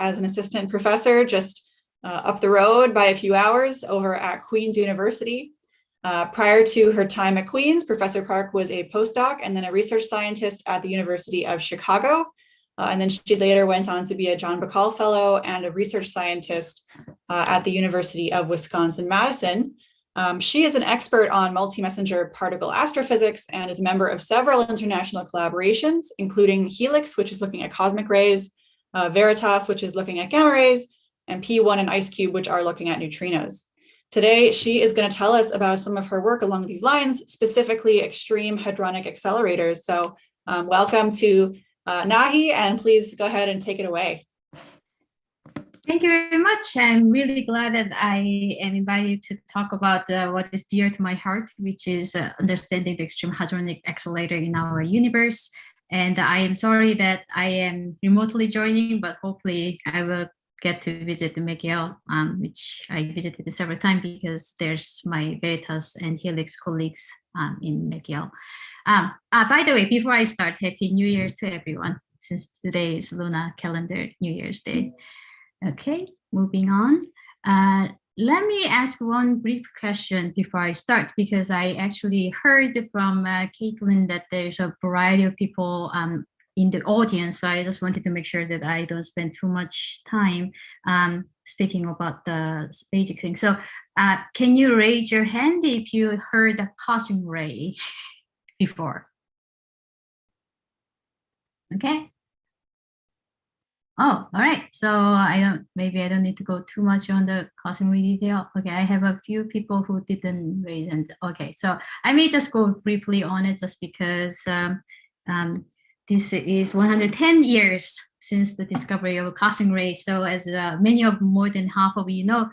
as an assistant professor just up the road by a few hours over at Queen's University. Prior to her time at Queen's, Professor Park was a postdoc and then a research scientist at the University of Chicago. And then she later went on to be a John Bacall Fellow and a research scientist at the University of Wisconsin-Madison. She is an expert on multi-messenger particle astrophysics and is a member of several international collaborations, including HELIX, which is looking at cosmic rays, VERITAS, which is looking at gamma rays, and P-ONE and IceCube, which are looking at neutrinos. Today, she is going to tell us about some of her work along these lines, specifically extreme hadronic accelerators. So welcome to Nahee, and please go ahead and take it away. Thank you very much. I'm really glad that I am invited to talk about what is dear to my heart, which is understanding the extreme hadronic accelerator in our universe. And I am sorry that I am remotely joining, but hopefully I will get to visit the McGill, which I visited several times because there's my VERITAS and HELIX colleagues in McGill. By the way, before I start, Happy New Year to everyone, since today is Lunar calendar New Year's Day. Okay, moving on. Let me ask one brief question before I start, because I actually heard from Caitlin that there's a variety of people in the audience. So I just wanted to make sure that I don't spend too much time speaking about the basic thing. So can you raise your hand if you heard the cosmic ray before? Okay. Oh, all right. So maybe I don't need to go too much on the cosmic ray detail. Okay, I have a few people who didn't raise and okay. So I may just go briefly on it just because this is 110 years since the discovery of a cosmic ray. So as more than half of you know,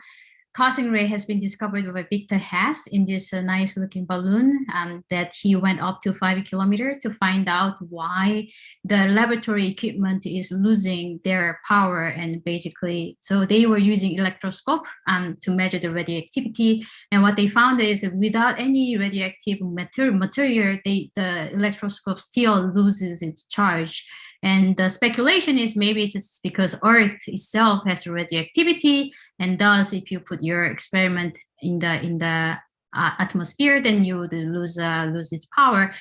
cosmic ray has been discovered by Victor Hess in this nice looking balloon that he went up to 5 kilometers to find out why the laboratory equipment is losing their power. And basically, so they were using electroscope to measure the radioactivity. And what they found is that without any radioactive material, the electroscope still loses its charge. And the speculation is maybe it's just because Earth itself has radioactivity, and thus if you put your experiment in the atmosphere, then you would lose its power,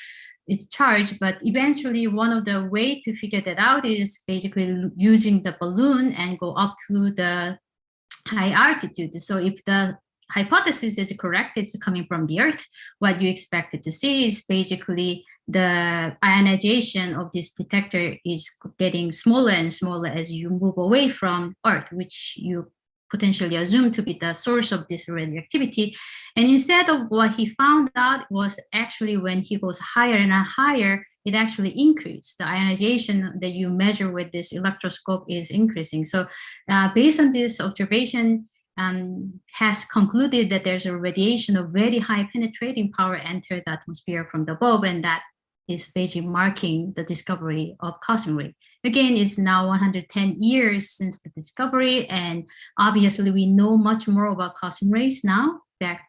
its charge. But eventually, one of the way to figure that out is basically using the balloon and go up to the high altitude. So if the hypothesis is correct, it's coming from the Earth, what you expected to see is basically the ionization of this detector is getting smaller and smaller as you move away from Earth, which you potentially assume to be the source of this radioactivity. And instead of what he found out was actually when he goes higher and higher, it actually increased. The ionization that you measure with this electroscope is increasing. So based on this observation, has concluded that there's a radiation of very high penetrating power enter the atmosphere from the above, and that is basically marking the discovery of cosmic ray. Again, it's now 110 years since the discovery, and obviously we know much more about cosmic rays now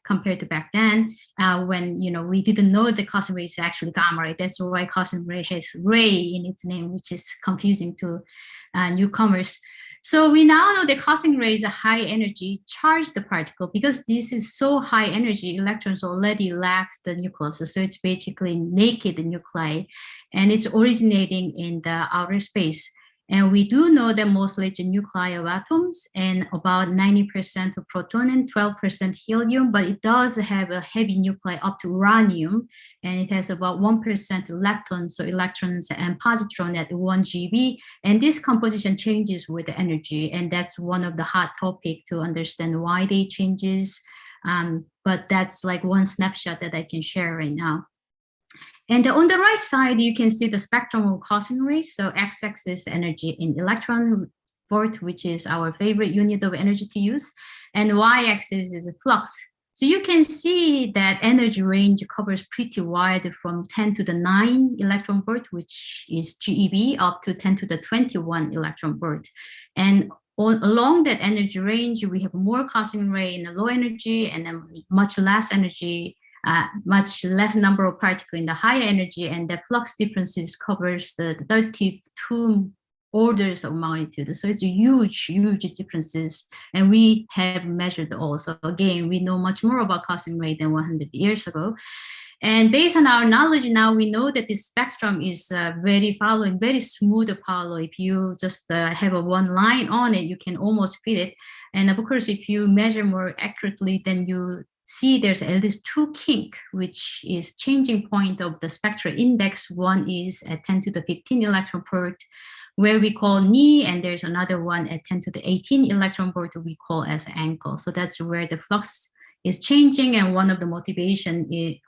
compared to back then, when we didn't know the cosmic ray is actually gamma ray. That's why cosmic ray has ray in its name, which is confusing to newcomers. So we now know that cosmic ray is a high energy charged particle. Because this is so high energy, electrons already lack the nucleus. So it's basically naked nuclei, and it's originating in the outer space. And we do know that mostly it's a nuclei of atoms and about 90% of proton and 12% helium, but it does have a heavy nuclei up to uranium, and it has about 1% leptons, so electrons and positrons at 1 GeV. And this composition changes with the energy, and that's one of the hot topics to understand why they changes. But that's like one snapshot that I can share right now. And on the right side, you can see the spectrum of cosmic rays. So x-axis energy in electron volt, which is our favorite unit of energy to use, and y-axis is a flux. So you can see that energy range covers pretty wide from 10 to the 9 electron volt, which is GeV, up to 10 to the 21 electron volt. And along that energy range, we have more cosmic ray in the low energy, and then much less energy, much less number of particles in the higher energy, and the flux differences covers the 32 orders of magnitude. So it's huge differences, and we have measured all. So again, we know much more about cosmic ray than 100 years ago. And based on our knowledge now, we know that this spectrum is very smooth follow. If you just have a one line on it, you can almost fit it. And of course, if you measure more accurately, then you see there's at least two kink, which is changing point of the spectral index. One is at 10 to the 15 electron volt, where we call knee, and there's another one at 10 to the 18 electron volt we call as ankle. So that's where the flux is changing, and one of the motivation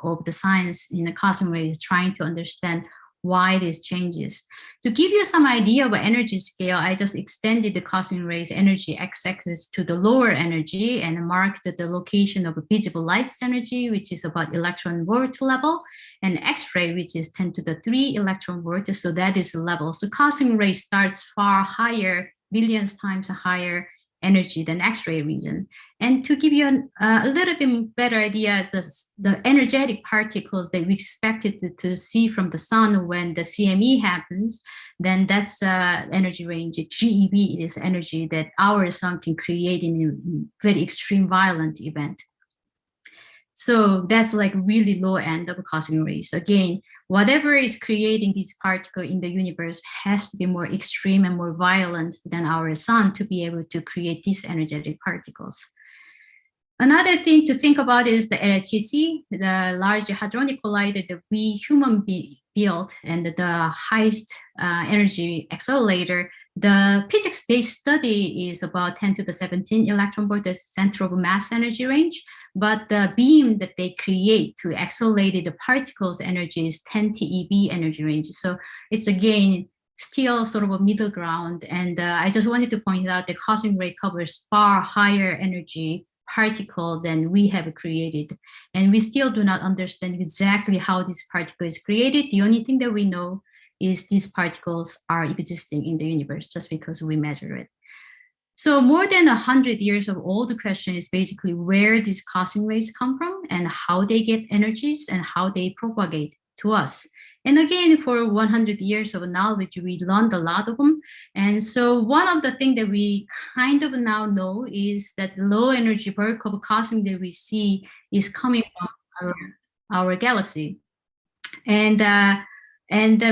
of the science in the cosmic ray is trying to understand why this changes. To give you some idea of energy scale, I just extended the cosmic rays energy x-axis to the lower energy and marked the location of visible light's energy, which is about electron volt level, and X-ray, which is 10 to the 3 electron volt. So that is the level. So cosmic ray starts far higher, billions times higher energy than X-ray region. And to give you a little bit better idea, the energetic particles that we expected to see from the sun when the CME happens, then that's energy range. GeV is energy that our sun can create in a very extreme violent event. So that's like really low end of cosmic rays. Again, whatever is creating this particle in the universe has to be more extreme and more violent than our sun to be able to create these energetic particles. Another thing to think about is the LHC, the Large Hadronic Collider that we human built, and the highest energy accelerator. The physics they study is about 10 to the 17 electron volt, the center of mass energy range, but the beam that they create to accelerate the particles energy is 10 TeV energy range. So it's again still sort of a middle ground. And I just wanted to point out the cosmic ray covers far higher energy particle than we have created. And we still do not understand exactly how this particle is created. The only thing that we know is these particles are existing in the universe just because we measure it. So more than 100 years of old question is basically where these cosmic rays come from and how they get energies and how they propagate to us. And again, for 100 years of knowledge, we learned a lot of them. And so one of the things that we kind of now know is that the low energy bulk of cosmic that we see is coming from our galaxy. And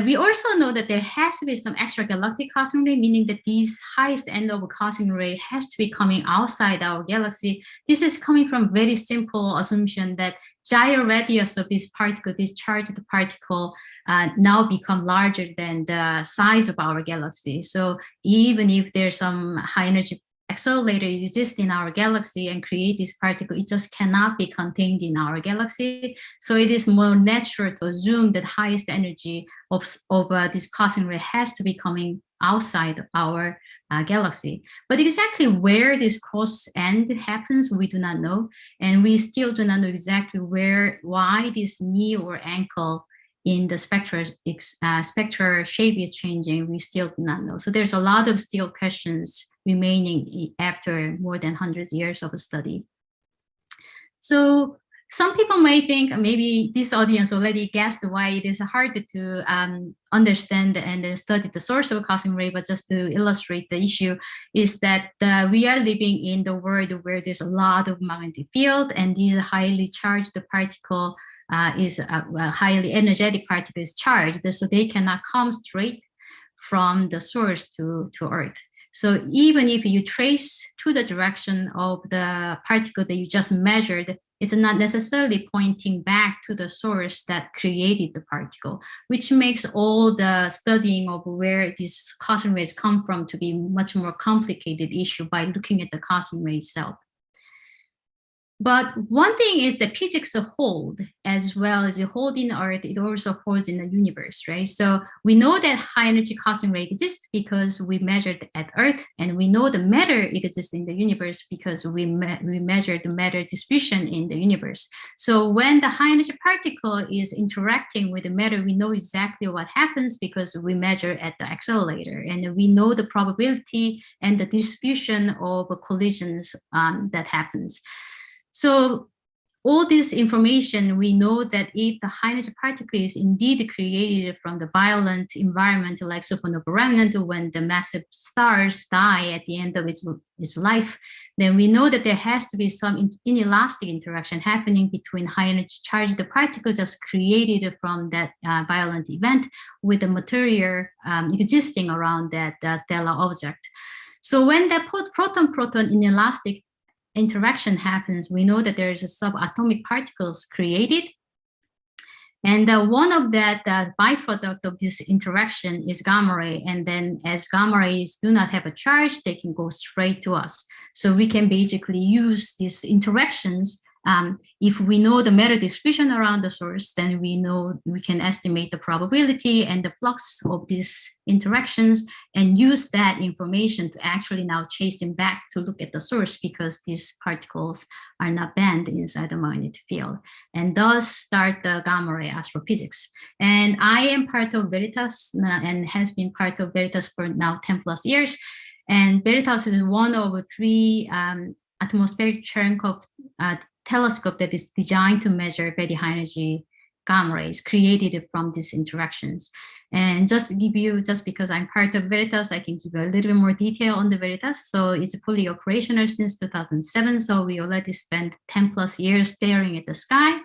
we also know that there has to be some extragalactic cosmic ray, meaning that these highest end of cosmic ray has to be coming outside our galaxy. This is coming from very simple assumption that gyro radius of this particle, this charged particle, now become larger than the size of our galaxy. So even if there's some high energy accelerator exists in our galaxy and create this particle, it just cannot be contained in our galaxy. So it is more natural to assume that highest energy of this cosmic ray has to be coming outside our galaxy. But exactly where this cross end happens, we do not know. And we still do not know exactly why this knee or ankle in the spectral shape is changing. We still do not know. So there's a lot of still questions remaining after more than 100 years of study. So some people may think maybe this audience already guessed why it is hard to understand and study the source of cosmic ray, but just to illustrate the issue is that we are living in the world where there's a lot of magnetic field, and this highly charged particle is a highly energetic particle is charged, so they cannot come straight from the source to Earth. So even if you trace to the direction of the particle that you just measured, it's not necessarily pointing back to the source that created the particle, which makes all the studying of where these cosmic rays come from to be much more complicated issue by looking at the cosmic ray itself. But one thing is the physics hold, as well as it hold in Earth, it also holds in the universe, right? So we know that high energy cosmic ray exists because we measured at Earth, and we know the matter exists in the universe because we measured the matter distribution in the universe. So when the high energy particle is interacting with the matter, we know exactly what happens because we measure at the accelerator, and we know the probability and the distribution of collisions that happens. So all this information, we know that if the high energy particle is indeed created from the violent environment like supernova remnant, when the massive stars die at the end of its life, then we know that there has to be some inelastic interaction happening between high energy charged particles just created from that violent event with the material existing around that stellar object. So when that proton-proton inelastic interaction happens, we know that there is a subatomic particles created. And one of that byproduct of this interaction is gamma ray. And then as gamma rays do not have a charge, they can go straight to us. So we can basically use these interactions. If we know the matter distribution around the source, then we know we can estimate the probability and the flux of these interactions and use that information to actually now chase them back to look at the source, because these particles are not banned inside the magnetic field, and thus start the gamma ray astrophysics. And I am part of VERITAS and has been part of VERITAS for now 10 plus years. And VERITAS is one of 3 atmospheric Cherenkov telescope that is designed to measure very high energy gamma rays created from these interactions. And just to give you, just because I'm part of VERITAS, I can give you a little bit more detail on the VERITAS. So it's fully operational since 2007. So we already spent 10 plus years staring at the sky.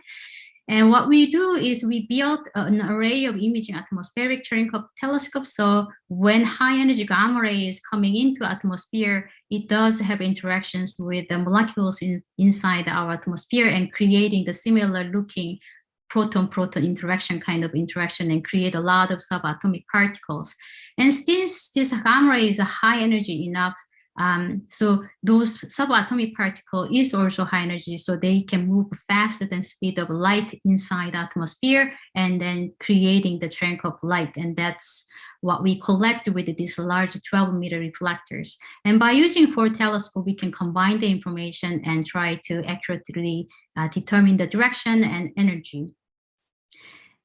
And what we do is we built an array of imaging atmospheric Cherenkov telescopes. So when high energy gamma ray is coming into atmosphere, it does have interactions with the molecules inside our atmosphere and creating the similar looking proton-proton interaction kind of interaction and create a lot of subatomic particles. And since this gamma ray is a high energy enough, so those subatomic particle is also high energy, so they can move faster than speed of light inside the atmosphere and then creating the Cherenkov light. And that's what we collect with these large 12-meter reflectors. And by using 4 telescopes, we can combine the information and try to accurately determine the direction and energy.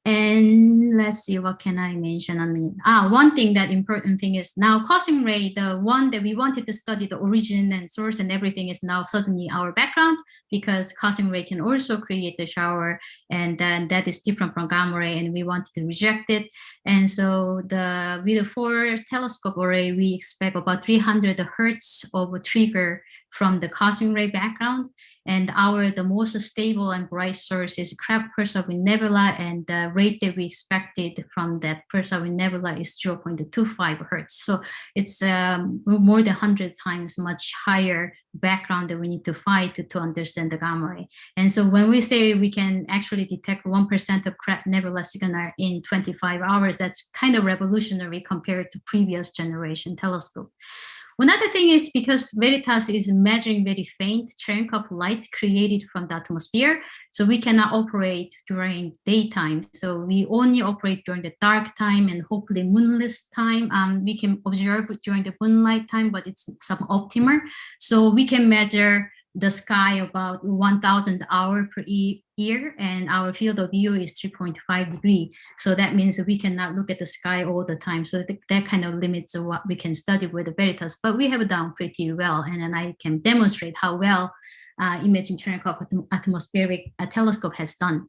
And let's see, what can I mention on the, one thing that important thing is now cosmic ray, the one that we wanted to study the origin and source and everything is now suddenly our background, because cosmic ray can also create the shower, and then that is different from gamma ray, and we wanted to reject it. And so with the 4 telescope array, we expect about 300 hertz of a trigger from the cosmic ray background. And the most stable and bright source is Purcell-Wind Nebula, and the rate that we expected from that Purcell-Wind Nebula is 0.25 hertz. So it's more than 100 times much higher background that we need to find to understand the gamma ray. And so when we say we can actually detect 1% of Crab Nebula signal in 25 hours, that's kind of revolutionary compared to previous generation telescope. Another thing is because VERITAS is measuring very faint Cherenkov light created from the atmosphere, so we cannot operate during daytime. So we only operate during the dark time and hopefully moonless time. We can observe during the moonlight time, but it's suboptimal. So we can measure the sky about 1,000 hours per year, and our field of view is 3.5 degrees. So that means that we cannot look at the sky all the time. So that kind of limits what we can study with the VERITAS, but we have done pretty well. And then I can demonstrate how well imaging Cherenkov atmospheric telescope has done.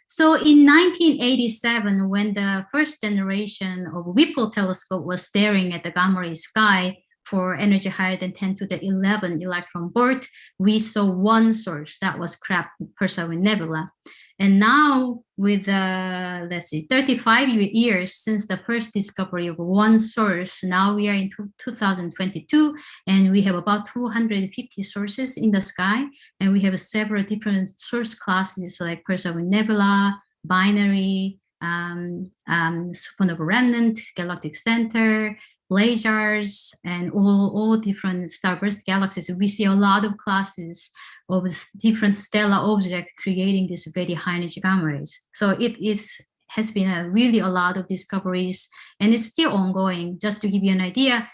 So in 1987, when the first generation of Whipple telescope was staring at the gamma ray sky for energy higher than 10 to the 11 electron volt, we saw one source, that was Purcell-Wind Nebula. And now with, let's see, 35 years since the first discovery of one source, now we are in 2022, and we have about 250 sources in the sky, and we have several different source classes like Purcell-Wind Nebula, binary, supernova remnant, galactic center, Blazars, and all different starburst galaxies. We see a lot of classes of different stellar objects creating these very high energy gamma rays. So has been really a lot of discoveries, and it's still ongoing. Just to give you an idea,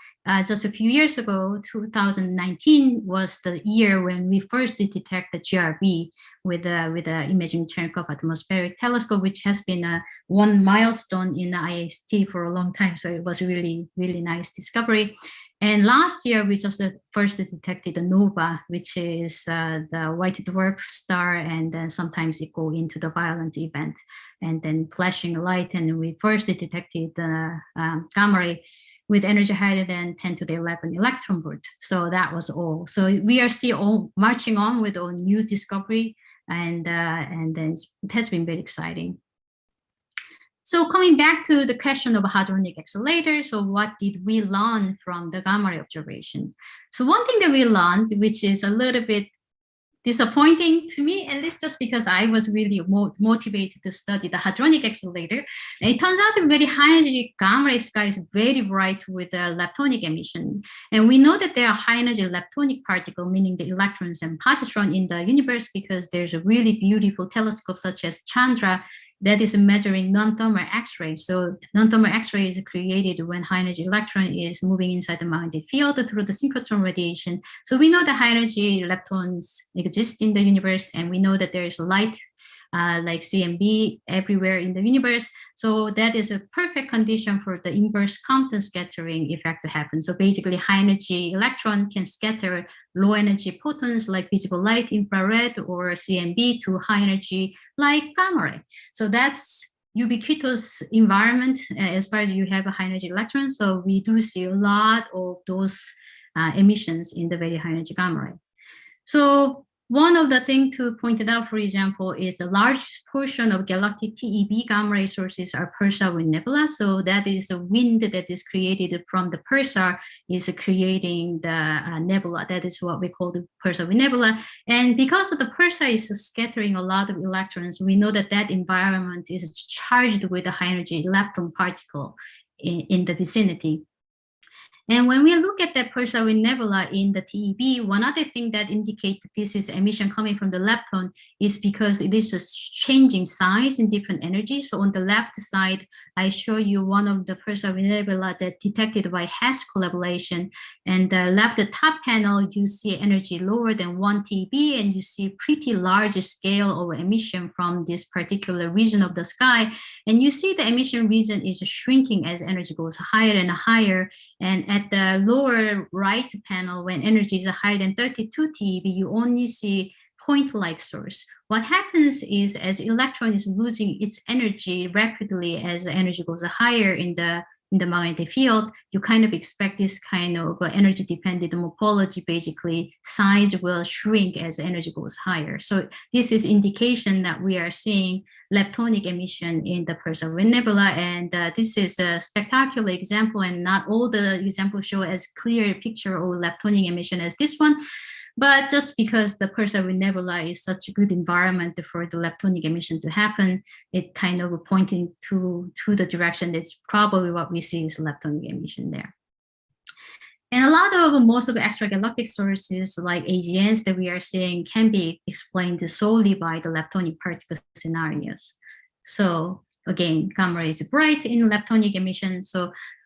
just a few years ago, 2019 was the year when we first did detect the GRB with the imaging Cherenkov atmospheric telescope, which has been one milestone in the IST for a long time. So it was really, really nice discovery. And last year, we just first detected the nova, which is the white dwarf star, and then sometimes it go into the violent event, and then flashing light. And we first detected the gamma ray with energy higher than 10 to the 11 electron volt. So that was all. So we are still all marching on with our new discovery, and then it has been very exciting. So coming back to the question of hadronic accelerators, so what did we learn from the gamma ray observation? So one thing that we learned, which is a little bit disappointing to me, at least just because I was really motivated to study the hadronic accelerator. And it turns out the very high energy gamma ray sky is very bright with leptonic emission. And we know that there are high energy leptonic particles, meaning the electrons and positrons in the universe, because there's a really beautiful telescope such as Chandra that is measuring non-thermal X-rays. So non-thermal X-ray is created when high-energy electron is moving inside the magnetic field through the synchrotron radiation. So we know that high-energy leptons exist in the universe, and we know that there is light like CMB everywhere in the universe. So that is a perfect condition for the inverse Compton scattering effect to happen. So basically high-energy electron can scatter low-energy photons like visible light, infrared, or CMB to high-energy like gamma ray. So that's ubiquitous environment as far as you have a high-energy electron. So we do see a lot of those emissions in the very high-energy gamma ray. So one of the things to point it out, for example, is the largest portion of galactic TeV gamma ray sources are pulsar wind nebula. So that is a wind that is created from the pulsar is creating the nebula. That is what we call the pulsar wind nebula. And because of the pulsar is scattering a lot of electrons, we know that that environment is charged with a high energy lepton particle in the vicinity. And when we look at the pulsar wind nebula in the TeV, one other thing that indicates that this is emission coming from the lepton is because it is just changing size in different energies. So on the left side, I show you one of the pulsar wind nebula that detected by HASS collaboration. And the left top panel, you see energy lower than 1 TeV, and you see pretty large scale of emission from this particular region of the sky. And you see the emission region is shrinking as energy goes higher and higher. And at the lower right panel, when energy is higher than 32 TeV, you only see point-like source. What happens is as electron is losing its energy rapidly as the energy goes higher in the magnetic field, you kind of expect this kind of energy-dependent morphology. Basically, size will shrink as energy goes higher. So this is indication that we are seeing leptonic emission in the pulsar wind nebula, and this is a spectacular example, and not all the examples show as clear a picture of leptonic emission as this one. But just because the pulsar wind nebula is such a good environment for the leptonic emission to happen, it kind of pointing to the direction that's probably what we see is leptonic emission there. And a lot of most of the extragalactic sources like AGNs that we are seeing can be explained solely by the leptonic particle scenarios. So again, gamma ray is bright in leptonic emission.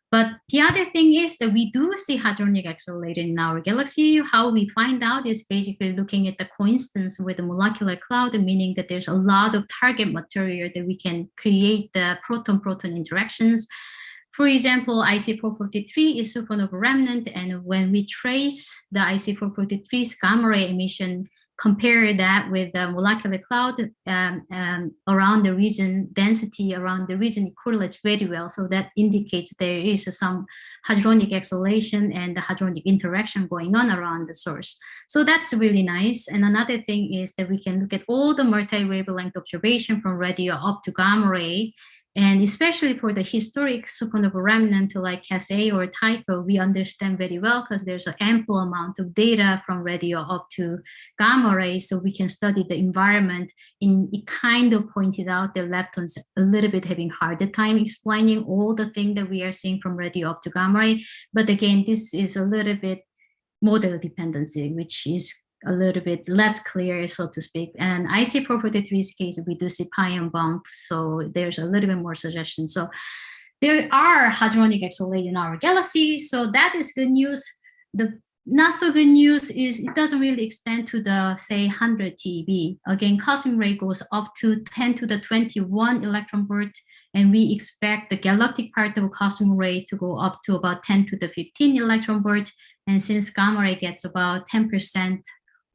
But the other thing is that we do see hadronic accelerator in our galaxy. How we find out is basically looking at the coincidence with the molecular cloud, meaning that there's a lot of target material that we can create the proton-proton interactions. For example, IC443 is supernova remnant, and when we trace the IC443's gamma ray emission, compare that with the molecular cloud around the region, density around the region correlates very well. So that indicates there is some hadronic acceleration and the hadronic interaction going on around the source. So that's really nice. And another thing is that we can look at all the multi-wavelength observation from radio up to gamma ray. And especially for the historic supernova remnant like Cas-A or Tycho, we understand very well because there's an ample amount of data from radio up to gamma ray, so we can study the environment. And it kind of pointed out the leptons a little bit having harder time explaining all the things that we are seeing from radio up to gamma ray. But again, this is a little bit model dependency, which is a little bit less clear, so to speak. And IC443's case, we do see pion bump, so there's a little bit more suggestion. So there are hadronic accelerators in our galaxy, so that is good news. The not so good news is it doesn't really extend to the, say, 100 TeV. Again, cosmic ray goes up to 10 to the 21 electron volt, and we expect the galactic part of cosmic ray to go up to about 10 to the 15 electron volt. And since gamma ray gets about 10%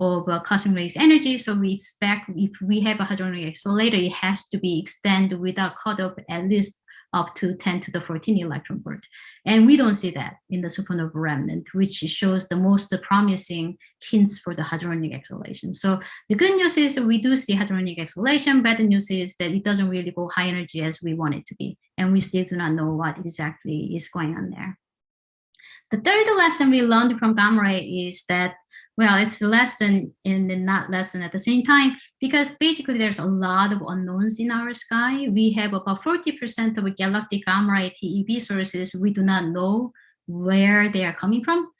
of cosmic ray's energy, so we expect if we have a hadronic accelerator, it has to be extended without cutoff at least up to 10 to the 14 electron volt. And we don't see that in the supernova remnant, which shows the most promising hints for the hadronic acceleration. So the good news is we do see hadronic acceleration. Bad news is that it doesn't really go high energy as we want it to be. And we still do not know what exactly is going on there. The third lesson we learned from gamma ray is that, well, it's a lesson and not lesson at the same time, because basically there's a lot of unknowns in our sky. We have about 40% of galactic gamma ray TeV sources. We do not know where they are coming from.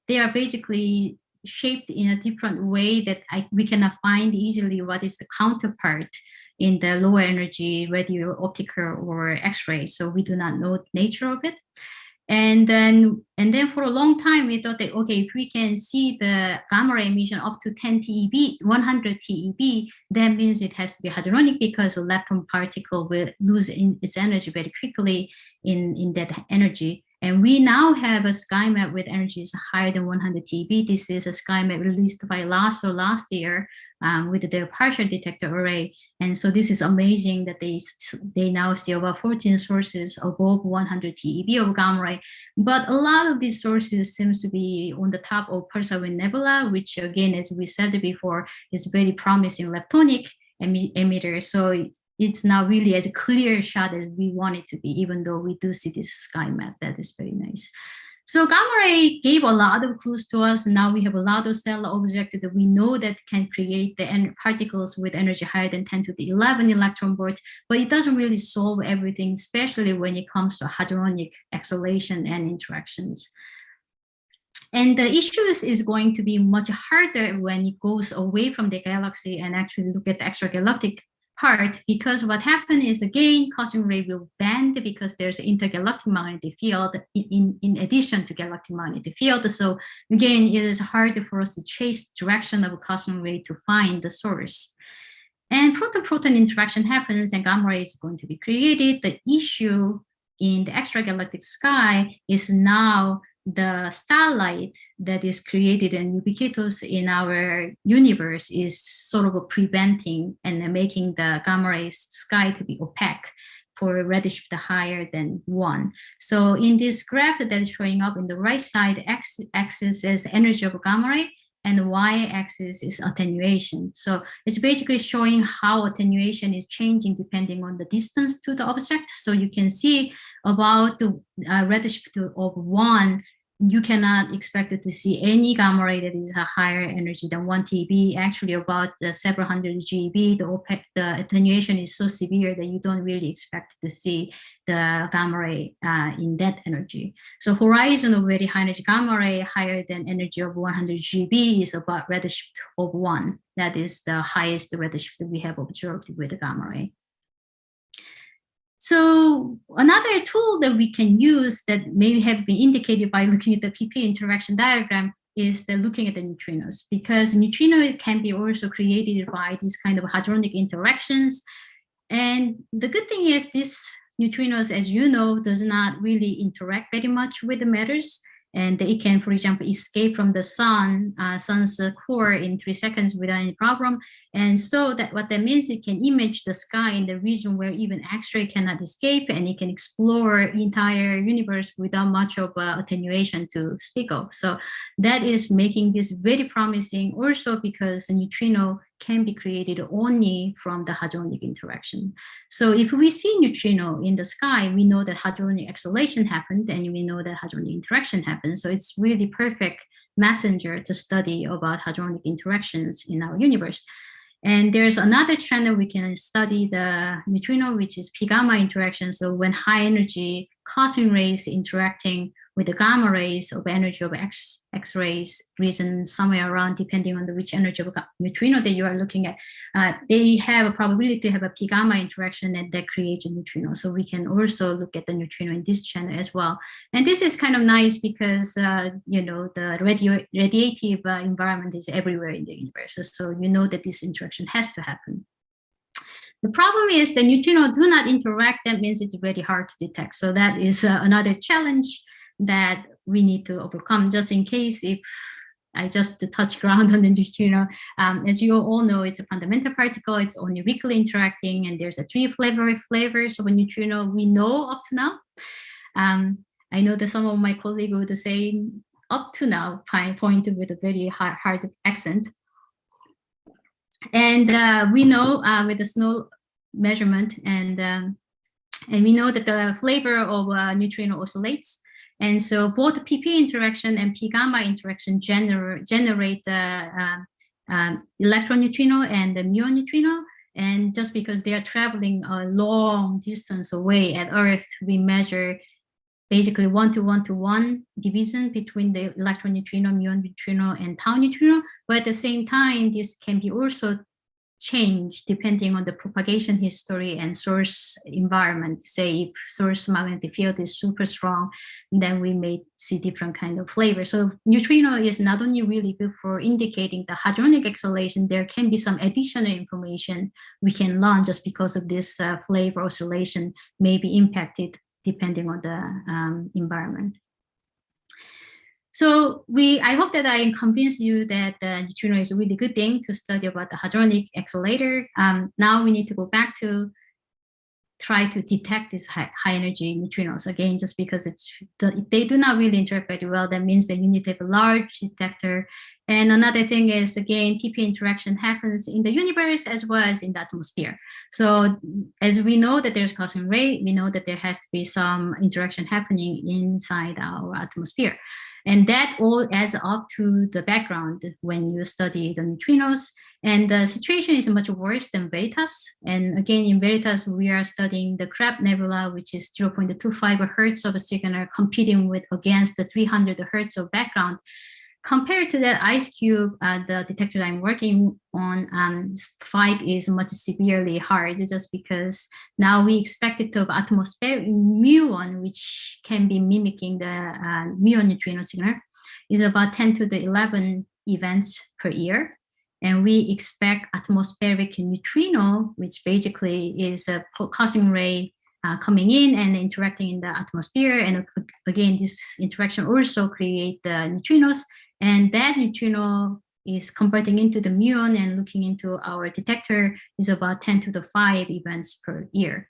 They are basically shaped in a different way that we cannot find easily what is the counterpart in the lower energy radio, optical, or X-ray. So we do not know the nature of it. And then for a long time, we thought that, okay, if we can see the gamma ray emission up to 10 TeV, 100 TeV, that means it has to be hadronic, because a lepton particle will lose its energy very quickly in that energy. And we now have a sky map with energies higher than 100 TeV. This is a sky map released by LASO last year with their partial detector array. And so this is amazing that they now see about 14 sources above 100 TeV of gamma ray. But a lot of these sources seems to be on the top of Pulsar Wind Nebula, which again, as we said before, is very promising leptonic emitter. So it's not really as clear shot as we want it to be, even though we do see this sky map. That is very nice. So gamma ray gave a lot of clues to us. Now we have a lot of stellar objects that we know that can create the particles with energy higher than 10 to the 11 electron volt, but it doesn't really solve everything, especially when it comes to hadronic acceleration and interactions. And the issues is going to be much harder when it goes away from the galaxy and actually look at the extragalactic part, because what happened is, again, cosmic ray will bend because there's an intergalactic magnetic field in addition to galactic magnetic field. So again, it is hard for us to chase direction of a cosmic ray to find the source. And proton-proton interaction happens and gamma ray is going to be created. The issue in the extragalactic sky is now the starlight that is created and ubiquitous in our universe is sort of preventing and making the gamma ray sky to be opaque for redshift higher than 1. So in this graph that is showing up in the right side, x-axis is energy of gamma ray, and the y-axis is attenuation. So it's basically showing how attenuation is changing depending on the distance to the object. So you can see about the redshift of 1, you cannot expect to see any gamma ray that is a higher energy than 1 TeV. Actually, about several hundred GeV, the attenuation is so severe that you don't really expect to see the gamma ray in that energy. So horizon of very high energy gamma ray higher than energy of 100 GeV is about redshift of 1. That is the highest redshift we have observed with the gamma ray. So another tool that we can use that may have been indicated by looking at the PP interaction diagram is the looking at the neutrinos, because neutrino can be also created by these kind of hadronic interactions. And the good thing is these neutrinos, as you know, does not really interact very much with the matters. And it can, for example, escape from the sun's core in 3 seconds without any problem. And so that what that means, it can image the sky in the region where even X-ray cannot escape, and it can explore the entire universe without much of attenuation to speak of. So that is making this very promising also because a neutrino can be created only from the hadronic interaction. So if we see neutrino in the sky, we know that hadronic acceleration happened, and we know that hadronic interaction happened. So it's really perfect messenger to study about hadronic interactions in our universe. And there's another channel we can study the neutrino, which is P-gamma interaction. So when high energy cosmic rays interacting with the gamma rays of energy of X-rays region somewhere around, depending on which energy of neutrino that you are looking at, they have a probability to have a P-gamma interaction that creates a neutrino. So we can also look at the neutrino in this channel as well. And this is kind of nice because, you know, the radiative environment is everywhere in the universe. So you know that this interaction has to happen. The problem is the neutrinos do not interact. That means it's very hard to detect. So that is another challenge that we need to overcome, just in case if I just touch ground on the neutrino. As you all know, it's a fundamental particle. It's only weakly interacting, and there's a 3 flavors of a neutrino we know up to now. I know that some of my colleagues would say up to now, point with a very hard accent. And we know with the snow measurement, and we know that the flavor of neutrino oscillates. And so both PP interaction and P gamma interaction generate the electron neutrino and the muon neutrino. And just because they are traveling a long distance away at Earth, we measure basically 1-to-1-to-1 division between the electron neutrino, muon neutrino, and tau neutrino. But at the same time, this can be also changed depending on the propagation history and source environment. Say if source magnetic field is super strong, then we may see different kind of flavor. So neutrino is not only really good for indicating the hadronic acceleration, there can be some additional information we can learn just because of this flavor oscillation may be impacted depending on the environment. So I hope that I convinced you that the neutrino is a really good thing to study about the hadronic accelerator. Now we need to go back to try to detect these high energy neutrinos again, just because they do not really interact very well. That means that you need to have a large detector. And another thing is, again, PP interaction happens in the universe as well as in the atmosphere. So as we know that there's cosmic ray, we know that there has to be some interaction happening inside our atmosphere. And that all adds up to the background when you study the neutrinos. And the situation is much worse than VERITAS. And again, in VERITAS, we are studying the Crab Nebula, which is 0.25 hertz of a signal competing against the 300 hertz of background. Compared to that IceCube, the detector I'm working on, fight is much severely hard, just because now we expect it to have atmospheric muon, which can be mimicking the muon neutrino signal, is about 10 to the 11 events per year. And we expect atmospheric neutrino, which basically is a cosmic ray coming in and interacting in the atmosphere. And again, this interaction also creates the neutrinos. And that neutrino is converting into the muon, and looking into our detector is about 10 to the 5 events per year.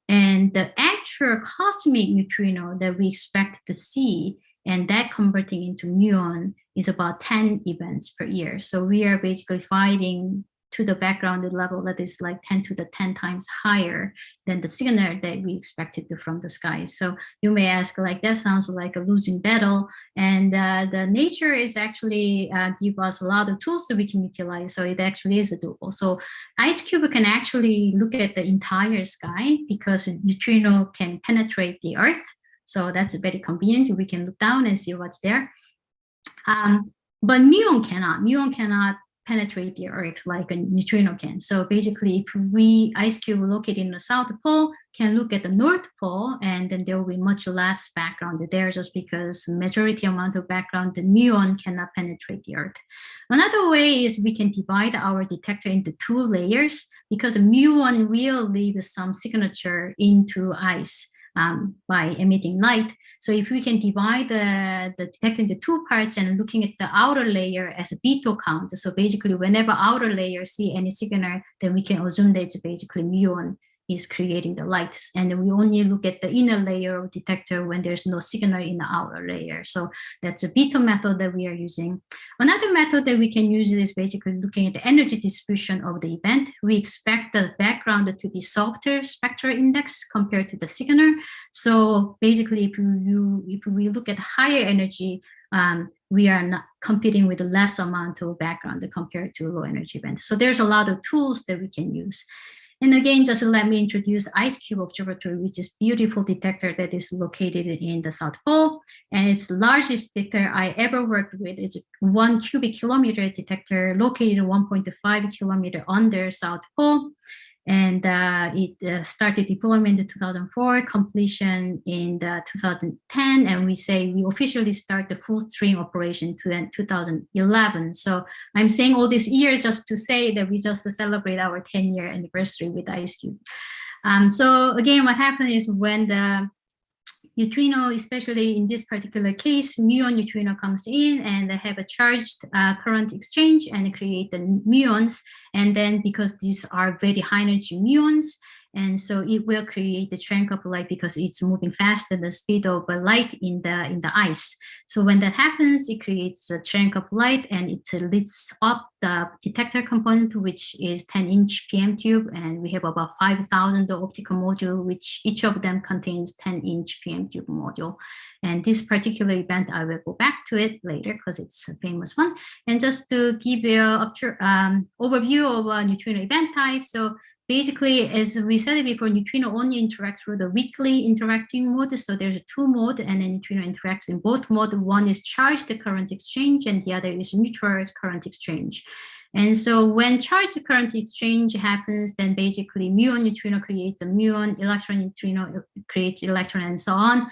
And the actual cosmic neutrino that we expect to see, and that converting into muon, is about 10 events per year. So we are basically fighting to the background level that is like 10 to the 10 times higher than the signal that we expected from the sky. So you may ask, like, that sounds like a losing battle. And the nature is actually give us a lot of tools that we can utilize. So it actually is doable. So IceCube can actually look at the entire sky because neutrino can penetrate the Earth. So that's very convenient. We can look down and see what's there. But muon cannot. Muon cannot penetrate the Earth like a neutrino can. So basically, if IceCube located in the South Pole can look at the North Pole, and then there will be much less background there, just because majority amount of background, the muon cannot penetrate the Earth. Another way is we can divide our detector into 2 layers, because muon will leave some signature into ice by emitting light. So if we can divide the detector into 2 parts and looking at the outer layer as a beetle count, so basically whenever outer layer see any signal, then we can assume that it's basically muon is creating the lights. And then we only look at the inner layer of detector when there's no signal in the outer layer. So that's a beetle method that we are using. Another method that we can use is basically looking at the energy distribution of the event. We expect the background to be softer spectral index compared to the signal. So basically, if we look at higher energy, we are not competing with less amount of background compared to low energy event. So there's a lot of tools that we can use. And again, just let me introduce IceCube Observatory, which is beautiful detector that is located in the South Pole. And it's the largest detector I ever worked with. It's 1 cubic kilometer detector located 1.5 kilometer under South Pole. And it started deployment in 2004, completion in 2010, and we officially start the full stream operation in 2011. So I'm saying all these years just to say that we just celebrate our 10-year anniversary with IceCube. So again, what happened is when the neutrino, especially in this particular case, muon neutrino comes in and they have a charged current exchange and create the muons. And then because these are very high energy muons, and so it will create the chunk of light because it's moving faster than the speed of light in the ice. So when that happens, it creates a chunk of light and it lights up the detector component, which is 10-inch PM tube, and we have about 5,000 optical module, which each of them contains 10-inch PM tube module. And this particular event, I will go back to it later because it's a famous one. And just to give you an overview of a neutrino event type, so basically, as we said before, neutrino only interact through the weakly interacting mode. So there's 2 modes, and then neutrino interacts in both modes. One is charged current exchange, and the other is neutral current exchange. And so when charged current exchange happens, then basically muon neutrino creates the muon, electron neutrino creates electron, and so on.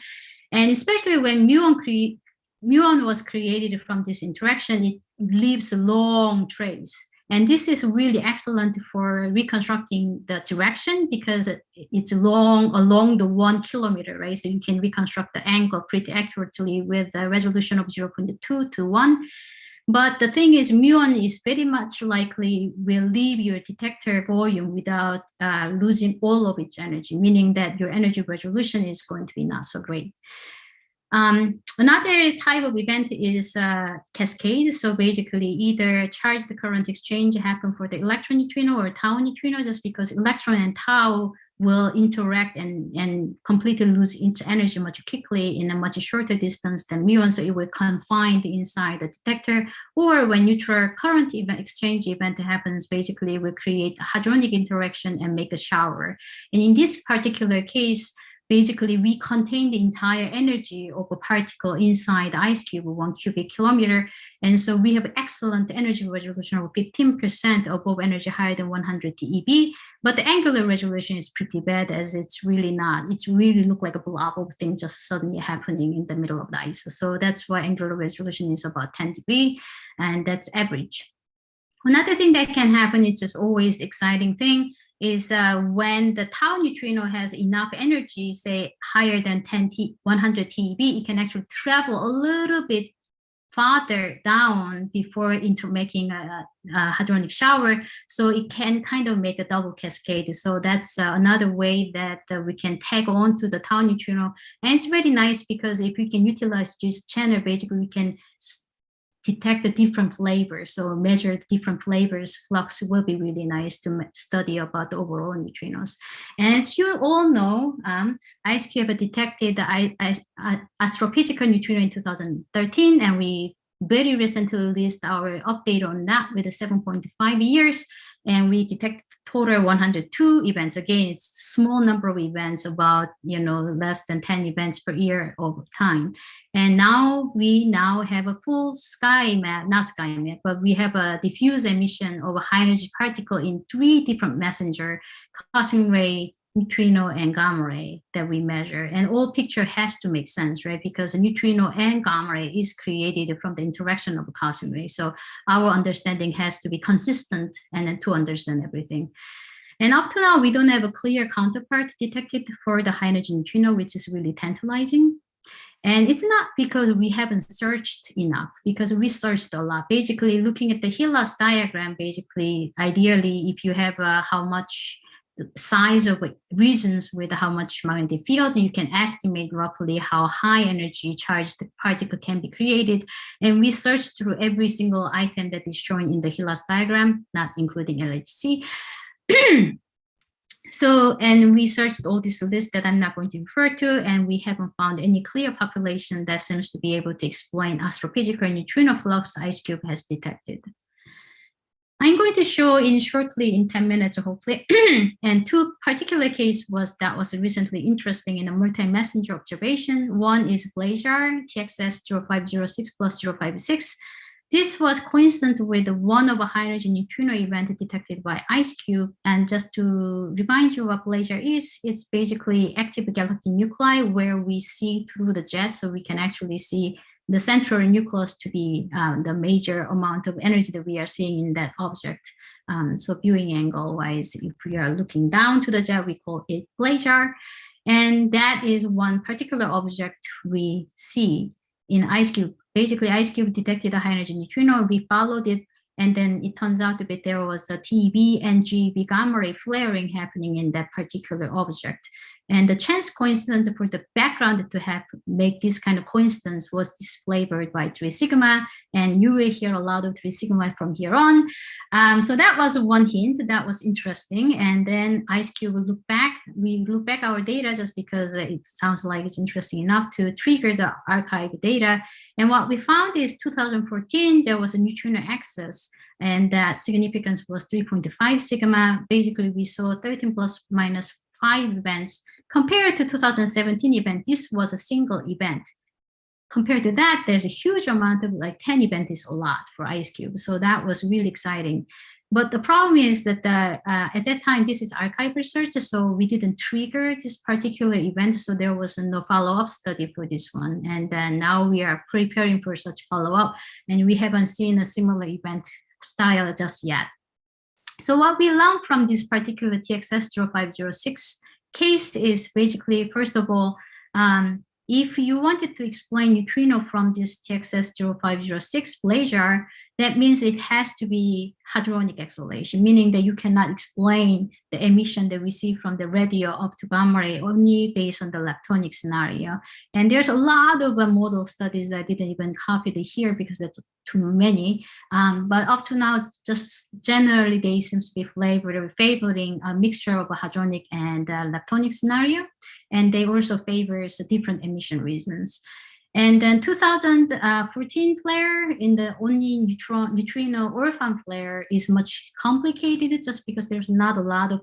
And especially when muon was created from this interaction, it leaves a long trace. And this is really excellent for reconstructing the direction because it's along the 1 kilometer, right? So you can reconstruct the angle pretty accurately with a resolution of 0.2 to 1. But the thing is, muon is very much likely will leave your detector volume without losing all of its energy, meaning that your energy resolution is going to be not so great. Another type of event is cascade. So basically either charge the current exchange happen for the electron neutrino or tau neutrino, just because electron and tau will interact and completely lose its energy much quickly in a much shorter distance than muon, so it will confine inside the detector. Or when neutral current exchange event happens, basically it will create a hadronic interaction and make a shower. And in this particular case, basically we contain the entire energy of a particle inside the ice cube, 1 cubic kilometer. And so we have excellent energy resolution of 15% above energy higher than 100 TeV. But the angular resolution is pretty bad, as it's really not. It's really look like a blob of things just suddenly happening in the middle of the ice. So that's why angular resolution is about 10 degrees, and that's average. Another thing that can happen is just always exciting thing is when the tau neutrino has enough energy, say higher than 100 TeV, it can actually travel a little bit farther down before making a hadronic shower. So it can kind of make a double cascade. So that's another way that we can tag on to the tau neutrino. And it's very nice because if we can utilize this channel, basically we can detect the different flavors, so measure the different flavors. Flux will be really nice to study about the overall neutrinos. And as you all know, IceCube detected the astrophysical neutrino in 2013, and we very recently released our update on that with the 7.5 years, and we detected total 102 events. Again, it's a small number of events, about less than 10 events per year over time. And now we have a full sky map, not sky map, but we have a diffuse emission of a high energy particle in 3 different messenger, cosmic ray, neutrino, and gamma ray that we measure. And all picture has to make sense, right? Because a neutrino and gamma ray is created from the interaction of a cosmic ray. So our understanding has to be consistent and then to understand everything. And up to now, we don't have a clear counterpart detected for the high energy neutrino, which is really tantalizing. And it's not because we haven't searched enough, because we searched a lot. Basically, looking at the HELAS diagram, basically, ideally, if you have how much size of regions with how much magnetic field, you can estimate roughly how high energy charged particle can be created. And we searched through every single item that is shown in the HELAS diagram, not including LHC. So, and we searched all this list that I'm not going to refer to, and we haven't found any clear population that seems to be able to explain astrophysical neutrino flux IceCube has detected. I'm going to show in shortly in 10 minutes, hopefully. And two particular case that was recently interesting in a multi-messenger observation. One is Blazar, TXS 0506 plus 056. This was coincident with one of a high-energy neutrino event detected by IceCube. And just to remind you what Blazar is, it's basically active galactic nuclei where we see through the jet, so we can actually see the central nucleus to be the major amount of energy that we are seeing in that object. So viewing angle wise, if we are looking down to the jet, we call it Blazar. And that is one particular object we see in IceCube. Basically, IceCube detected a high energy neutrino, we followed it, and then it turns out that there was a TeV and GeV gamma ray flaring happening in that particular object. And the chance coincidence for the background to make this kind of coincidence was displayed by 3 sigma, and you will hear a lot of 3 sigma from here on. So that was one hint that was interesting. And then IceCube will look back. We look back our data just because it sounds like it's interesting enough to trigger the archive data. And what we found is 2014, there was a neutrino excess, and that significance was 3.5 sigma. Basically, we saw 13 plus minus 5 events. Compared to 2017 event, this was a single event. Compared to that, there's a huge amount of 10 events is a lot for IceCube. So that was really exciting. But the problem is that at that time, this is archive research, so we didn't trigger this particular event. So there was no follow-up study for this one. And then now we are preparing for such follow-up, and we haven't seen a similar event style just yet. So what we learned from this particular TXS 0506 case is basically, first of all, if you wanted to explain neutrino from this TXS 0506 Blazar, that means it has to be hadronic acceleration, meaning that you cannot explain the emission that we see from the radio up to gamma ray only based on the leptonic scenario. And there's a lot of model studies that I didn't even copy here because that's too many. But up to now, it's just generally they seem to be favoring a mixture of a hadronic and leptonic scenario. And they also favors different emission reasons. And then 2014 flare in the only neutrino orphan flare is much complicated just because there's not a lot of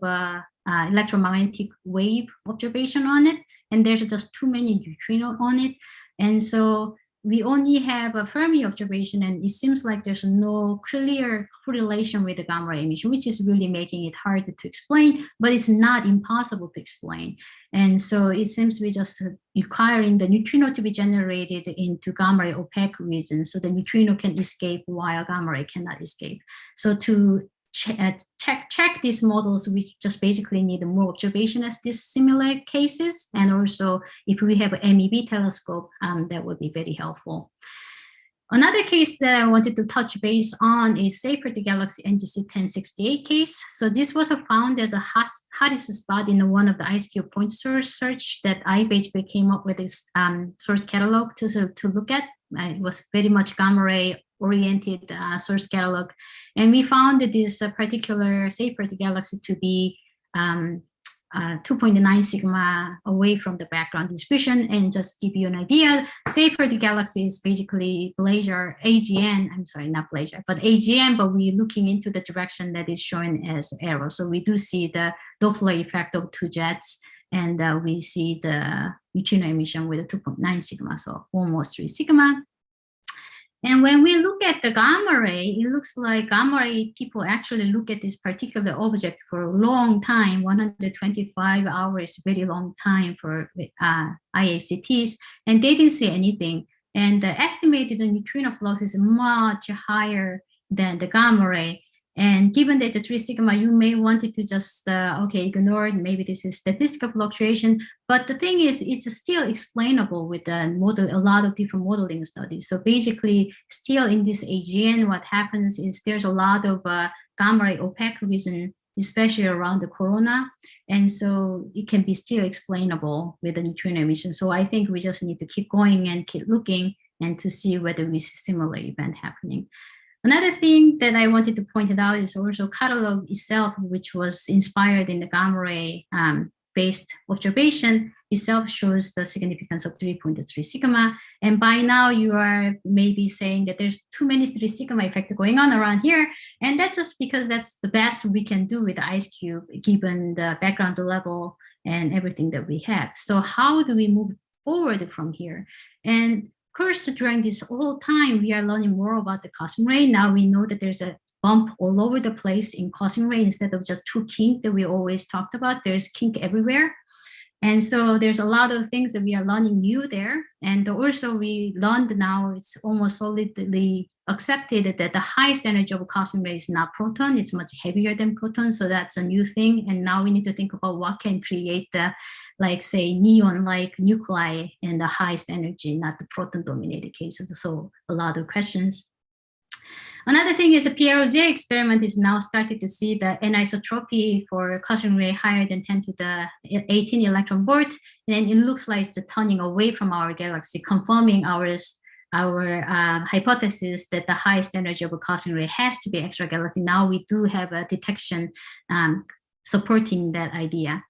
electromagnetic wave observation on it, and there's just too many neutrino on it. And so we only have a Fermi observation, and it seems like there's no clear correlation with the gamma ray emission, which is really making it hard to explain, but it's not impossible to explain. And so it seems to be just requiring the neutrino to be generated into gamma ray opaque regions, so the neutrino can escape while gamma ray cannot escape. So to check these models, we just basically need more observation as these similar cases. And also, if we have an MEV telescope, that would be very helpful. Another case that I wanted to touch base on is Seyfert Galaxy NGC 1068 case. So this was found as a hottest spot in one of the IceCube point source search that I basically came up with this source catalog to look at. It was very much gamma ray oriented source catalog. And we found that this particular Seyfert Galaxy to be 2.9 sigma away from the background distribution. And just give you an idea, Seyfert Galaxy is basically Blazar, AGN, I'm sorry, not Blazar, but AGN, but we're looking into the direction that is shown as arrow. So we do see the Doppler effect of 2 jets, and we see the neutrino emission with a 2.9 sigma, so almost 3 sigma. And when we look at the gamma ray, it looks like gamma ray people actually look at this particular object for a long time, 125 hours, very long time for IACTs, and they didn't see anything. And the estimated neutrino flux is much higher than the gamma ray. And given that the 3 sigma, you may want it to just, ignore it. Maybe this is statistical fluctuation. But the thing is, it's still explainable with a lot of different modeling studies. So basically, still in this AGN, what happens is there's a lot of gamma ray opaque region, especially around the corona. And so it can be still explainable with the neutrino emission. So I think we just need to keep going and keep looking and to see whether we see similar event happening. Another thing that I wanted to point out is also catalogue itself, which was inspired in the gamma ray based observation. itself shows the significance of 3.3 sigma. And by now you are maybe saying that there's too many 3 sigma effect going on around here. And that's just because that's the best we can do with IceCube, given the background level and everything that we have. So how do we move forward from here? And of course, during this whole time, we are learning more about the cosmic ray. Now we know that there's a bump all over the place in cosmic ray. Instead of just 2 kink that we always talked about, there's kink everywhere. And so there's a lot of things that we are learning new there. And also we learned now it's almost solidly accepted that the highest energy of cosmic ray is not proton, it's much heavier than proton. So that's a new thing. And now we need to think about what can create the, like say, neon-like nuclei and the highest energy, not the proton-dominated cases. So a lot of questions. Another thing is a PROJ experiment is now started to see the anisotropy for cosmic ray higher than 10 to the 18 electron volt. And it looks like it's turning away from our galaxy, confirming our hypothesis that the highest energy of a cosmic ray has to be extragalactic. Now we do have a detection supporting that idea.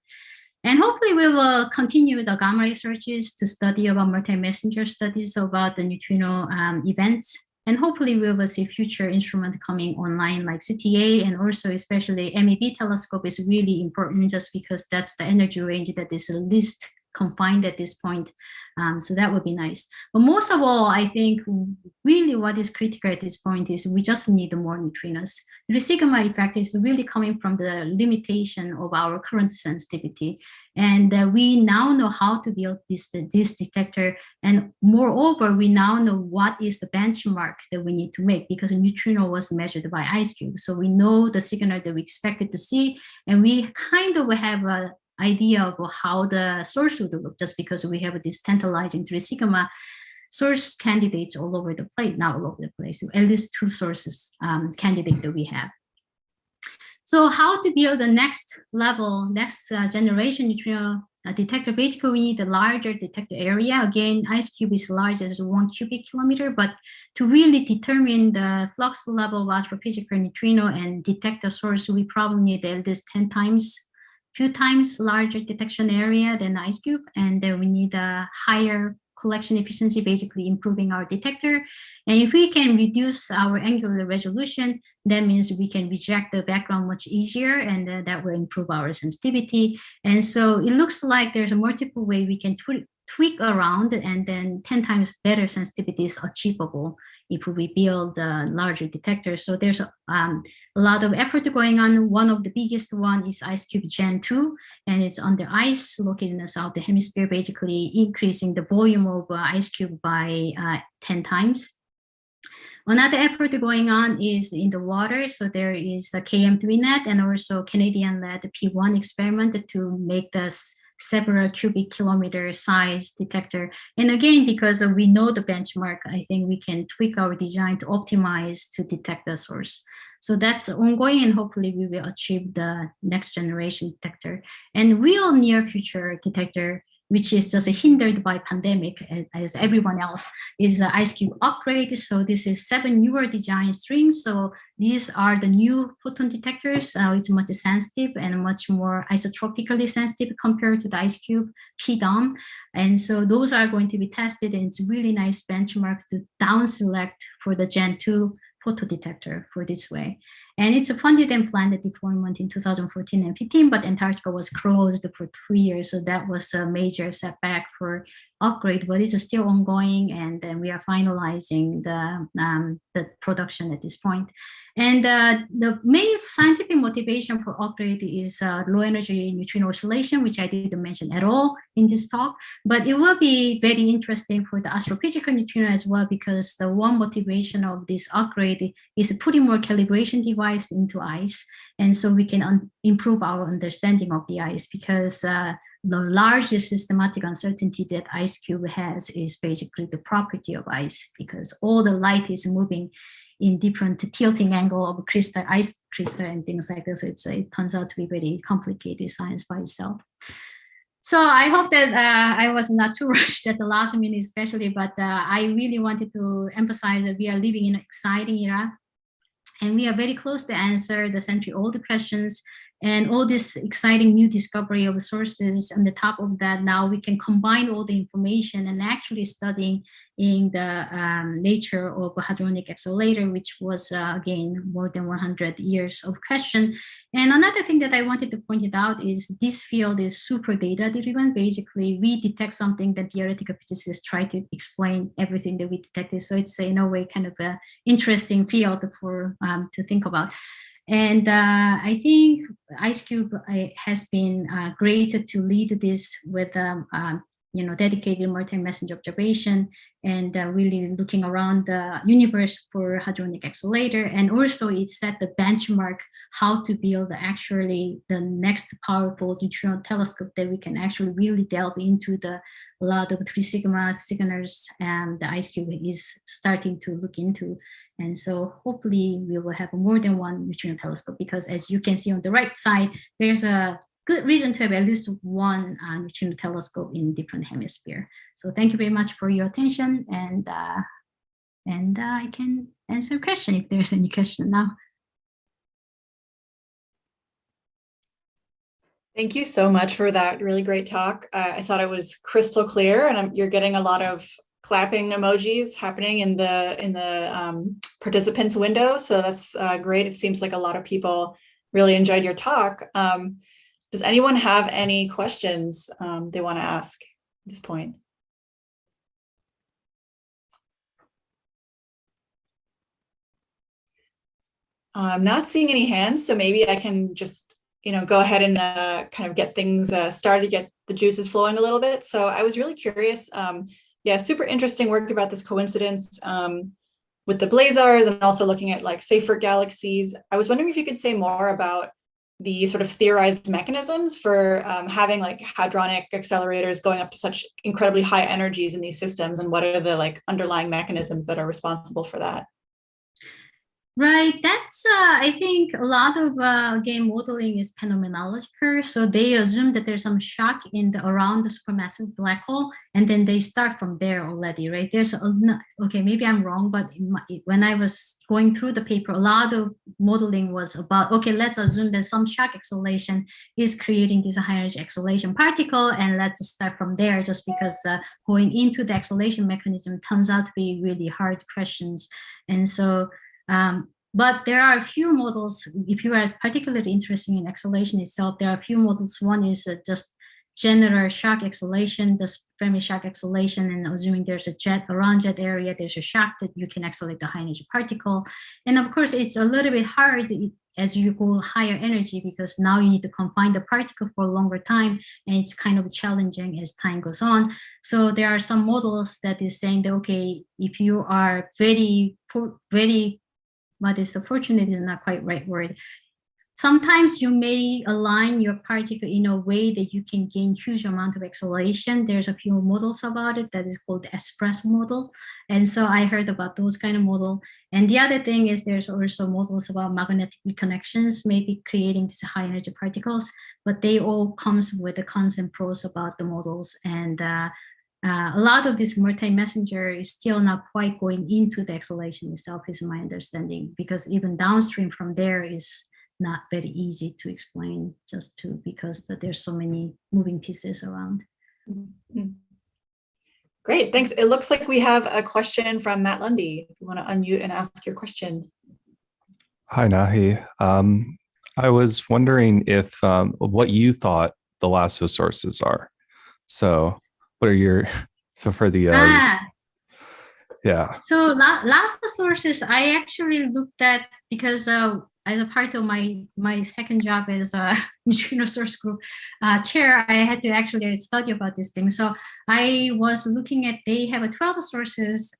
And hopefully we will continue the gamma ray searches to study about multi-messenger studies about the neutrino events. And hopefully we will see future instruments coming online like CTA, and also especially MEV telescope is really important just because that's the energy range that is least confined at this point. So that would be nice. But most of all, I think really what is critical at this point is we just need more neutrinos. The sigma effect is really coming from the limitation of our current sensitivity. And we now know how to build this detector. And moreover, we now know what is the benchmark that we need to make, because a neutrino was measured by IceCube. So we know the signal that we expected to see, and we kind of have a idea of how the source would look, just because we have this tantalizing 3 sigma source candidates all over the place, not all over the place, at least 2 sources candidate that we have. So how to build the next level, next generation neutrino detector? Basically, we need a larger detector area. Again, IceCube is large as 1 cubic kilometer, but to really determine the flux level of astrophysical neutrino and detect the source, we probably need at least 10 times, few times larger detection area than IceCube, and then we need a higher collection efficiency, basically improving our detector. And if we can reduce our angular resolution, that means we can reject the background much easier, and that will improve our sensitivity. And so it looks like there's a multiple way we can tweak around, and then 10 times better sensitivity is achievable if we build a larger detector. So there's a lot of effort going on. One of the biggest one is IceCube Gen2, and it's under ice, located in the southern hemisphere, basically increasing the volume of IceCube by 10 times. Another effort going on is in the water. So there is a KM3net and also Canadian-led P-ONE experiment to make this several cubic kilometer size detector. And again, because we know the benchmark, I think we can tweak our design to optimize to detect the source. So that's ongoing, and hopefully we will achieve the next generation detector. And real near future detector, which is just hindered by pandemic as everyone else, is IceCube Upgrade. So this is 7 newer design strings. So these are the new photon detectors. It's much sensitive and much more isotropically sensitive compared to the IceCube P-ONE. And so those are going to be tested, and it's a really nice benchmark to down select for the Gen 2 photo detector for this way. And it's a funded and planned deployment in 2014 and 15, but Antarctica was closed for 2 years. So that was a major setback for Upgrade, but it's still ongoing, and then we are finalizing the production at this point. And the main scientific motivation for Upgrade is low energy neutrino oscillation, which I didn't mention at all in this talk, but it will be very interesting for the astrophysical neutrino as well, because the one motivation of this Upgrade is putting more calibration device into ice. And so we can improve our understanding of the ice, because the largest systematic uncertainty that IceCube has is basically the property of ice, because all the light is moving in different tilting angle of crystal, ice crystal and things like this. It turns out to be very complicated science by itself. So I hope that I was not too rushed at the last minute especially, but I really wanted to emphasize that we are living in an exciting era, and we are very close to answer the century-old questions. And all this exciting new discovery of sources. On the top of that, now we can combine all the information and actually studying in the nature of a hadronic accelerator, which was, again, more than 100 years of question. And another thing that I wanted to point it out is this field is super data-driven. Basically, we detect something that theoretical physicists try to explain everything that we detected. So it's, in a way, kind of an interesting field for to think about. And I think IceCube has been great to lead this with dedicated multi-messenger observation and really looking around the universe for hadronic accelerator. And also it set the benchmark how to build actually the next powerful neutrino telescope that we can actually really delve into a lot of 3 sigma signals, and the IceCube is starting to look into. And so hopefully we will have more than one neutrino telescope, because as you can see on the right side, there's a good reason to have at least one neutrino telescope in different hemisphere. So thank you very much for your attention, and I can answer question if there's any question now. Thank you so much for that really great talk. I thought it was crystal clear, and you're getting a lot of clapping emojis happening in the participants window. So that's great. It seems like a lot of people really enjoyed your talk. Does anyone have any questions they want to ask at this point? I'm not seeing any hands, so maybe I can just go ahead and kind of get things started, get the juices flowing a little bit. So I was really curious. Yeah, super interesting work about this coincidence with the blazars, and also looking at like Seyfert galaxies. I was wondering if you could say more about the sort of theorized mechanisms for having like hadronic accelerators going up to such incredibly high energies in these systems, and what are the like underlying mechanisms that are responsible for that? Right, that's I think a lot of game modeling is phenomenological. So they assume that there's some shock around the supermassive black hole, and then they start from there already, right? There's okay, maybe I'm wrong, but when I was going through the paper, a lot of modeling was about, okay, let's assume that some shock acceleration is creating this high energy acceleration particle, and let's start from there, just because going into the acceleration mechanism turns out to be really hard questions. And so but there are a few models. If you are particularly interested in acceleration itself, there are a few models. One is just general shock acceleration, the Fermi shock acceleration, and assuming there's a jet around jet area, there's a shock that you can accelerate the high energy particle. And of course, it's a little bit hard as you go higher energy, because now you need to confine the particle for a longer time, and it's kind of challenging as time goes on. So there are some models that is saying that, okay, if you are very what is the fortunate is not quite right word. Sometimes you may align your particle in a way that you can gain huge amount of acceleration. There's a few models about it that is called the espresso model. And so I heard about those kind of model. And the other thing is there's also models about magnetic reconnections, maybe creating these high energy particles, but they all comes with the cons and pros about the models. And a lot of this multi-messenger is still not quite going into the acceleration itself, is my understanding, because even downstream from there is not very easy to explain, because there's so many moving pieces around. Mm-hmm. Great, thanks. It looks like we have a question from Matt Lundy. If you want to unmute and ask your question. Hi, Nahee. I was wondering if what you thought the lasso sources are. So what are your, so for the, yeah. So lasso sources, I actually looked at, because as a part of my second job as a neutrino source group chair, I had to actually study about this thing. So I was looking at, they have 12 sources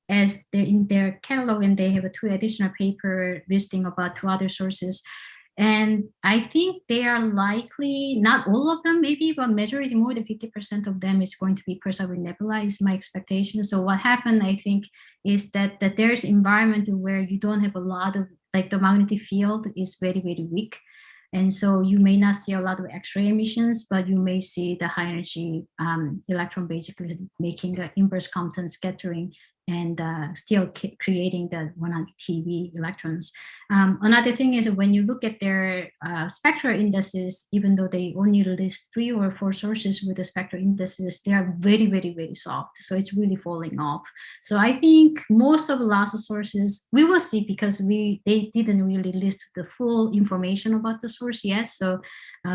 as in their catalog, and they have 2 additional paper listing about 2 other sources. And I think they are likely, not all of them maybe, but majority, more than 50% of them is going to be Perseverance nebula, is my expectation. So what happened, I think, is that there's environment where you don't have a lot of, like the magnetic field is very, very weak. And so you may not see a lot of X-ray emissions, but you may see the high energy electron basically making an inverse Compton scattering. and still creating the 100 TeV electrons. Another thing is when you look at their spectral indices, even though they only release 3 or 4 sources with the spectral indices, they are very, very, very soft. So it's really falling off. So I think most of the LASO sources, we will see, because they didn't really list the full information about the source yet. So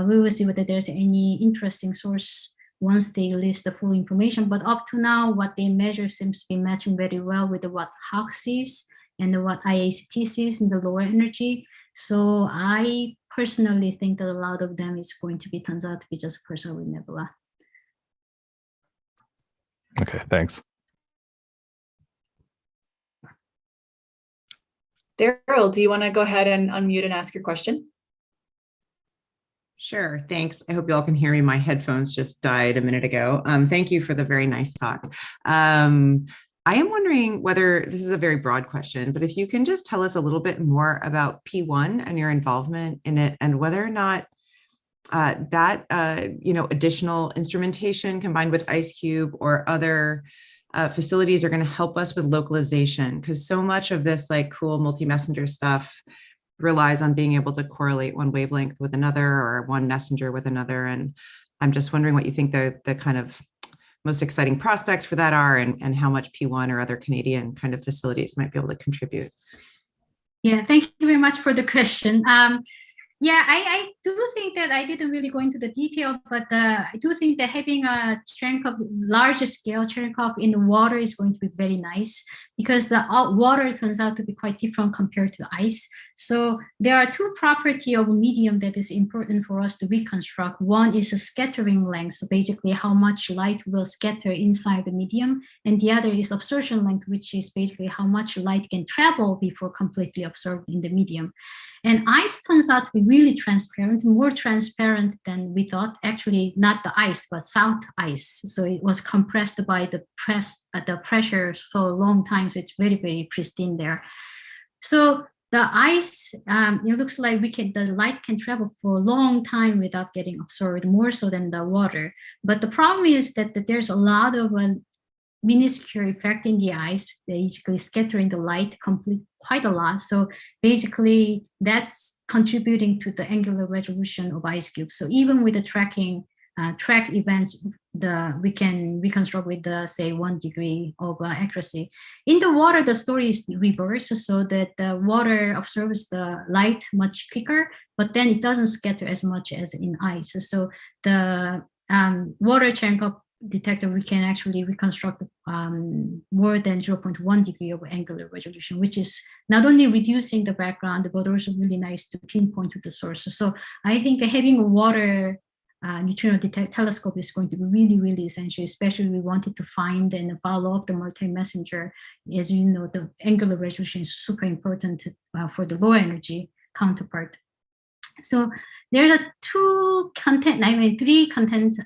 we will see whether there's any interesting source once they release the full information. But up to now, what they measure seems to be matching very well with what Hawk sees and what IACT sees in the lower energy. So I personally think that a lot of them is going to be, turns out to be just Perseid Nebula. Okay, thanks. Daryl, do you want to go ahead and unmute and ask your question? Sure, thanks. I hope you all can hear me. My headphones just died a minute ago. Thank you for the very nice talk. I am wondering whether, this is a very broad question, but if you can just tell us a little bit more about P-ONE and your involvement in it, and whether or not that additional instrumentation combined with IceCube or other facilities are going to help us with localization, because so much of this like cool multi-messenger stuff relies on being able to correlate one wavelength with another or one messenger with another. And I'm just wondering what you think the kind of most exciting prospects for that are, and how much P-ONE or other Canadian kind of facilities might be able to contribute. Yeah, thank you very much for the question. Yeah, I do think that I didn't really go into the detail, but I do think that having a Cherenkov, larger scale Cherenkov in the water is going to be very nice, because the water turns out to be quite different compared to the ice. So there are 2 properties of a medium that is important for us to reconstruct. One is a scattering length, so basically how much light will scatter inside the medium. And the other is absorption length, which is basically how much light can travel before completely absorbed in the medium. And ice turns out to be really transparent, more transparent than we thought. Actually, not the ice, but salt ice. So it was compressed by the pressure for a long time. So it's very, very pristine there. So the ice, it looks like the light can travel for a long time without getting absorbed, more so than the water. But the problem is that there's a lot of minuscule effect in the ice, basically scattering the light quite a lot. So basically that's contributing to the angular resolution of IceCube. So even with the track events, we can reconstruct with say 1 degree of accuracy. In the water, the story is reversed, so that the water absorbs the light much quicker, but then it doesn't scatter as much as in ice. So the water Cherenkov detector, we can actually reconstruct more than 0.1 degree of angular resolution, which is not only reducing the background, but also really nice to pinpoint to the source. So I think having a water neutrino telescope is going to be really, really essential, especially we wanted to find and follow up the multi-messenger. As you know, the angular resolution is super important for the lower energy counterpart. So there are 3 content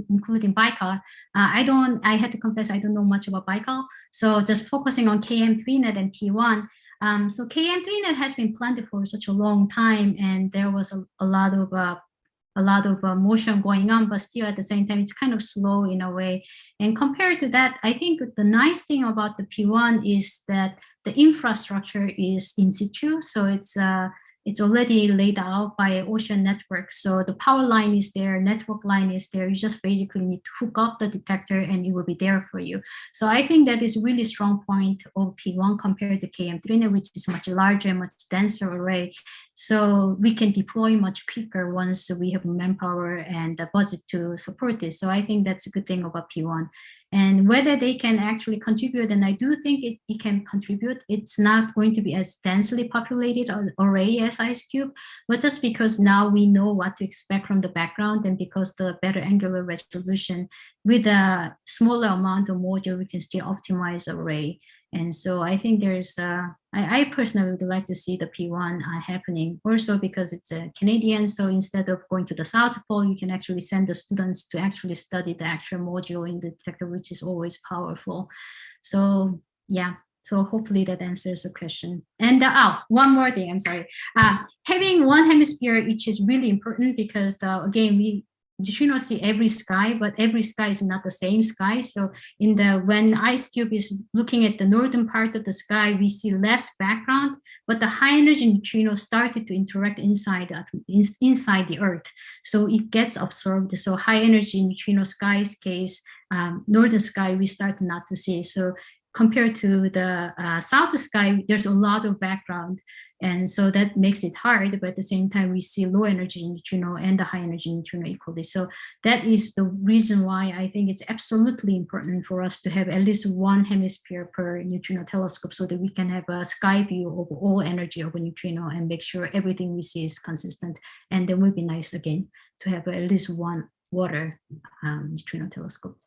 including Baikal. I had to confess, I don't know much about Baikal. So just focusing on KM3net and P-ONE. So KM3net has been planned for such a long time, and there was a lot of motion going on, but still at the same time, it's kind of slow in a way. And compared to that, I think the nice thing about the P-ONE is that the infrastructure is in situ. So it's already laid out by ocean network. So the power line is there, network line is there. You just basically need to hook up the detector and it will be there for you. So I think that is really strong point of P-ONE compared to KM3net, which is much larger, much denser array. So we can deploy much quicker once we have manpower and the budget to support this. So I think that's a good thing about P-ONE. And whether they can actually contribute, and I do think it can contribute, it's not going to be as densely populated array as IceCube, but just because now we know what to expect from the background, and because the better angular resolution, with a smaller amount of module, we can still optimize the array. And so I think there's, I personally would like to see the P-ONE happening, also because it's a Canadian. So instead of going to the South Pole, you can actually send the students to actually study the actual module in the detector, which is always powerful. So yeah, so hopefully that answers the question. And one more thing, I'm sorry. Having 1 hemisphere each is really important, because again, neutrinos see every sky, but every sky is not the same sky. So when IceCube is looking at the northern part of the sky, we see less background, but the high energy neutrinos started to interact inside the Earth. So it gets absorbed. So high energy neutrino skies case, northern sky, we start not to see. So compared to the south sky, there's a lot of background. And so that makes it hard, but at the same time, we see low energy neutrino and the high energy neutrino equally. So that is the reason why I think it's absolutely important for us to have at least one hemisphere per neutrino telescope so that we can have a sky view of all energy of a neutrino and make sure everything we see is consistent. And then would be nice again to have at least one water neutrino telescope.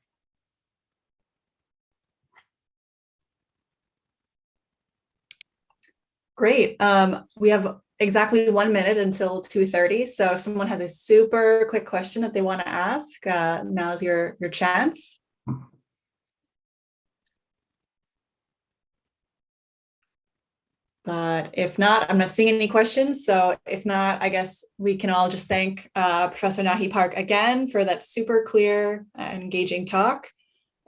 Great. We have exactly 1 minute until 2:30. So if someone has a super quick question that they want to ask, now's your chance. But if not, I'm not seeing any questions. So if not, I guess we can all just thank Professor Nahee Park again for that super clear and engaging talk.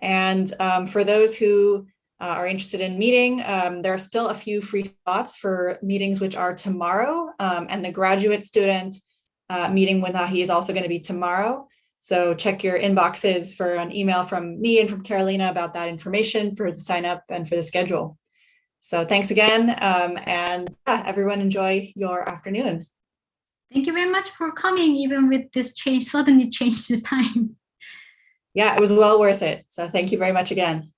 And for those who are interested in meeting, there are still a few free spots for meetings, which are tomorrow. And the graduate student meeting with Nahee is also going to be tomorrow. So check your inboxes for an email from me and from Carolina about that information for the sign up and for the schedule. So thanks again. And everyone enjoy your afternoon. Thank you very much for coming, even with this suddenly changed the time. Yeah, it was well worth it. So thank you very much again.